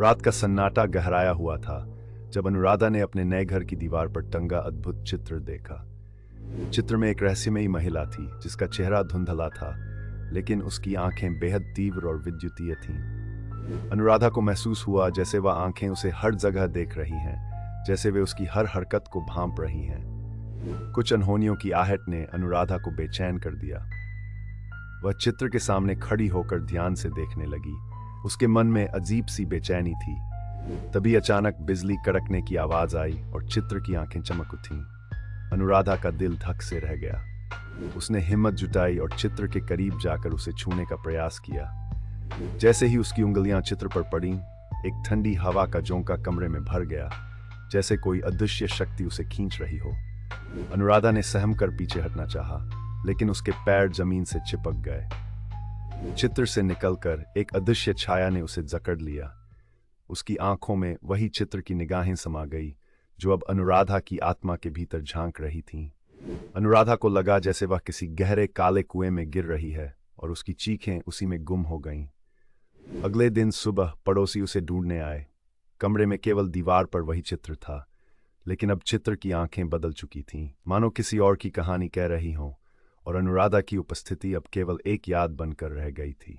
रात का सन्नाटा गहराया हुआ था जब अनुराधा ने अपने नए घर की दीवार पर टंगा अद्भुत चित्र देखा। चित्र में एक रहस्यमयी महिला थी जिसका चेहरा धुंधला था, लेकिन उसकी आंखें बेहद तीव्र और विद्युतीय थीं। अनुराधा को महसूस हुआ जैसे वह आंखें उसे हर जगह देख रही हैं, जैसे वे उसकी हर हरकत को भांप रही हैं। कुछ अनहोनियों की आहट ने अनुराधा को बेचैन कर दिया। वह चित्र के सामने खड़ी होकर ध्यान से देखने लगी। उसके मन में अजीब सी बेचैनी थी। तभी अचानक बिजली कड़कने की आवाज आई और चित्र की आंखें चमक उठीं। अनुराधा का दिल धक से रह गया। उसने हिम्मत जुटाई और चित्र के करीब जाकर उसे छूने का प्रयास किया। जैसे ही उसकी उंगलियां चित्र पर पड़ीं, एक ठंडी हवा का झोंका कमरे में भर गया, जैसे कोई अदृश्य शक्ति उसे खींच रही हो। अनुराधा ने सहम कर पीछे हटना चाहा, लेकिन उसके पैर जमीन से चिपक गए। चित्र से निकलकर एक अदृश्य छाया ने उसे जकड़ लिया। उसकी आंखों में वही चित्र की निगाहें समा गई जो अब अनुराधा की आत्मा के भीतर झांक रही थीं। अनुराधा को लगा जैसे वह किसी गहरे काले कुएं में गिर रही है और उसकी चीखें उसी में गुम हो गईं। अगले दिन सुबह पड़ोसी उसे ढूंढने आए। कमरे में केवल दीवार पर वही चित्र था, लेकिन अब चित्र की आंखें बदल चुकी थीं, मानो किसी और की कहानी कह रही हों, और अनुराधा की उपस्थिति अब केवल एक याद बनकर रह गई थी।